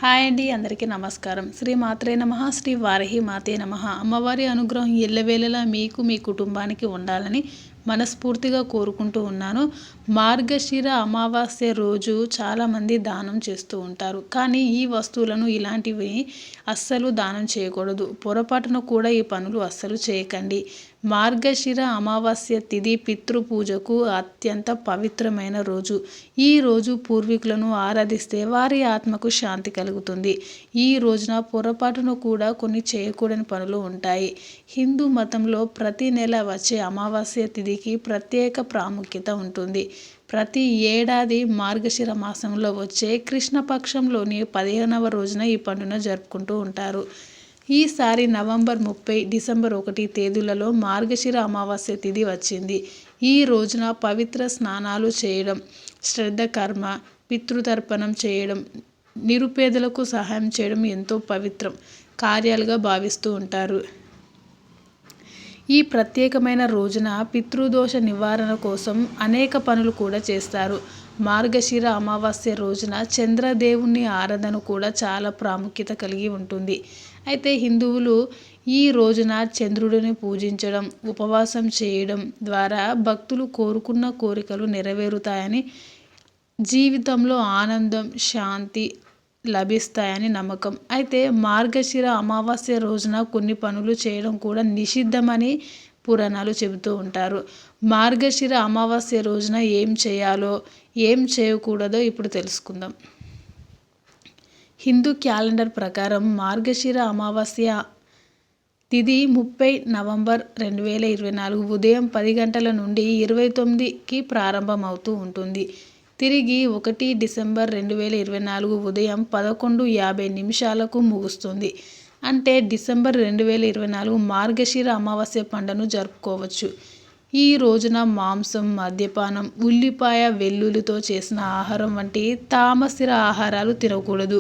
Hi అండి, అందరికీ నమస్కారం. శ్రీ మాత్రే నమః, శ్రీ వారాహి మాతే నమః. అమ్మవారి అనుగ్రహం ఎల్లవేళలా మీకు మీ కుటుంబానికి ఉండాలని మనస్ఫూర్తిగా కోరుకుంటూ ఉన్నాను. మార్గశిర అమావాస్య రోజు చాలామంది దానం చేస్తూ ఉంటారు. కానీ ఈ వస్తువులను ఇలాంటివి అస్సలు దానం చేయకూడదు. పొరపాటున కూడా ఈ పనులు అస్సలు చేయకండి. మార్గశిర అమావాస్య తిథి పితృపూజకు అత్యంత పవిత్రమైన రోజు. ఈ రోజు పూర్వీకులను ఆరాధిస్తే వారి ఆత్మకు శాంతి కలుగుతుంది. ఈ రోజున పొరపాటున కూడా కొన్ని చేయకూడని పనులు ఉంటాయి. హిందూ మతంలో ప్రతి నెల వచ్చే అమావాస్య తిథికి ప్రత్యేక ప్రాముఖ్యత ఉంటుంది. ప్రతి ఏడాది మార్గశిర మాసంలో వచ్చే కృష్ణపక్షంలోని 15వ రోజున ఈ పండుగను జరుపుకుంటూ ఉంటారు. ఈసారి నవంబర్ 30, డిసెంబర్ 1 తేదీలలో మార్గశిర అమావాస్య తిథి వచ్చింది. ఈ రోజున పవిత్ర స్నానాలు చేయడం, శ్రద్ధ కర్మ, పితృతర్పణం చేయడం, నిరుపేదలకు సహాయం చేయడం ఎంతో పవిత్రం కార్యాలుగా భావిస్తూ ఉంటారు. ఈ ప్రత్యేకమైన రోజున పితృదోష నివారణ కోసం అనేక పనులు కూడా చేస్తారు. మార్గశిర అమావాస్య రోజున చంద్రదేవుని ఆరాధన కూడా చాలా ప్రాముఖ్యత కలిగి ఉంటుంది. అయితే హిందువులు ఈ రోజున చంద్రుడిని పూజించడం, ఉపవాసం చేయడం ద్వారా భక్తులు కోరుకున్న కోరికలు నెరవేరుతాయని, జీవితంలో ఆనందం, శాంతి లభిస్తాయని నమ్మకం. అయితే మార్గశిర అమావాస్య రోజున కొన్ని పనులు చేయడం కూడా నిషిద్ధమని పురాణాలు చెబుతూ ఉంటారు. మార్గశిర అమావాస్య రోజున ఏం చేయాలో, ఏం చేయకూడదో ఇప్పుడు తెలుసుకుందాం. హిందూ క్యాలెండర్ ప్రకారం మార్గశిర అమావాస్య తిథి 30 నవంబర్ 2024 ఉదయం 10 గంటల నుండి 29కి ప్రారంభమవుతూ ఉంటుంది. తిరిగి 1 డిసెంబర్ 2024 ఉదయం 11:50 ముగుస్తుంది. అంటే డిసెంబర్ 2024 మార్గశిర అమావాస్య పండుగను జరుపుకోవచ్చు. ఈ రోజున మాంసం, మద్యపానం, ఉల్లిపాయ, వెల్లుల్లితో చేసిన ఆహారం వంటి తామసిక ఆహారాలు తినకూడదు.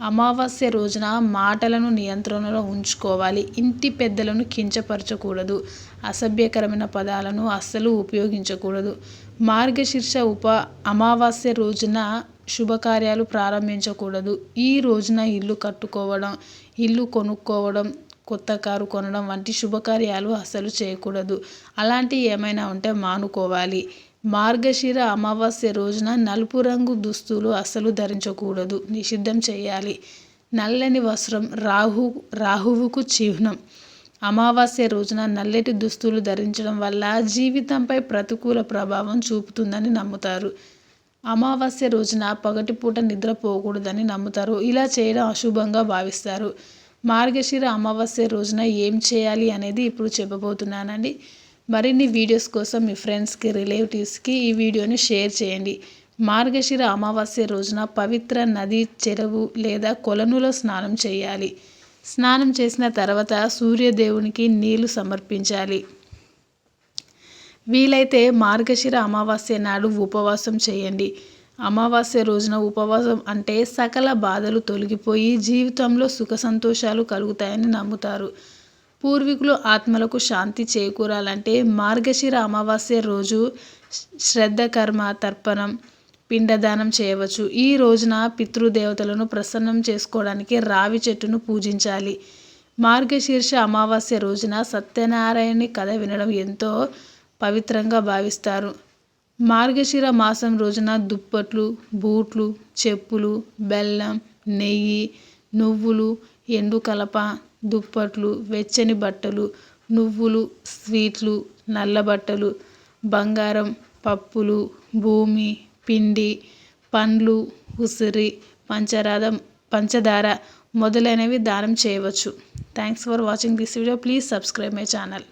అమావాస్య రోజున మాటలను నియంత్రణలో ఉంచుకోవాలి. ఇంటి పెద్దలను కించపరచకూడదు. అసభ్యకరమైన పదాలను అస్సలు ఉపయోగించకూడదు. మార్గశీర్ష అమావాస్య రోజున శుభకార్యాలు ప్రారంభించకూడదు. ఈ రోజున ఇల్లు కట్టుకోవడం, ఇల్లు కొనుక్కోవడం, కొత్త కారు కొనడం వంటి శుభకార్యాలు అస్సలు చేయకూడదు. అలాంటివి ఏమైనా ఉంటే మానుకోవాలి. మార్గశిర అమావాస్య రోజున నలుపు రంగు దుస్తులు అస్సలు ధరించకూడదు, నిషిద్ధం చేయాలి. నల్లని వస్త్రం రాహువుకు చిహ్నం. అమావాస్య రోజున నల్లటి దుస్తులు ధరించడం వల్ల జీవితంపై ప్రతికూల ప్రభావం చూపుతుందని నమ్ముతారు. అమావాస్య రోజున పగటిపూట నిద్రపోకూడదని నమ్ముతారు. ఇలా చేయడం అశుభంగా భావిస్తారు. మార్గశిర అమావాస్య రోజున ఏం చేయాలి అనేది ఇప్పుడు చెప్పబోతున్నానండి. మరిన్ని వీడియోస్ కోసం మీ ఫ్రెండ్స్కి, రిలేటివ్స్కి ఈ వీడియోని షేర్ చేయండి. మార్గశిర అమావాస్య రోజున పవిత్ర నది, చెరువు లేదా కొలనులో స్నానం చేయాలి. స్నానం చేసిన తర్వాత సూర్యదేవునికి నీళ్లు సమర్పించాలి. వీలైతే మార్గశిర అమావాస్య నాడు ఉపవాసం చేయండి. అమావాస్య రోజున ఉపవాసం అంటే సకల బాధలు తొలగిపోయి జీవితంలో సుఖ సంతోషాలు కలుగుతాయని నమ్ముతారు. పూర్వీకులు ఆత్మలకు శాంతి చేకూరాలంటే మార్గశిర అమావాస్య రోజు శ్రద్ధ కర్మ, తర్పణం, పిండదానం చేయవచ్చు. ఈ రోజున పితృదేవతలను ప్రసన్నం చేసుకోవడానికి రావి చెట్టును పూజించాలి. మార్గశీర్ష అమావాస్య రోజున సత్యనారాయణుని కథ వినడం ఎంతో పవిత్రంగా భావిస్తారు. మార్గశిర మాసం రోజున దుప్పట్లు, బూట్లు, చెప్పులు, బెల్లం, నెయ్యి, నువ్వులు, ఎండు కలప, దుప్పట్లు, వెచ్చని బట్టలు, నువ్వులు, స్వీట్లు, నల్ల బట్టలు, బంగారం, పప్పులు, భూమి, పిండి, పండ్లు, ఉసిరి, పంచదార మొదలైనవి దానం చేయవచ్చు. Thanks for watching this video. Please subscribe my channel.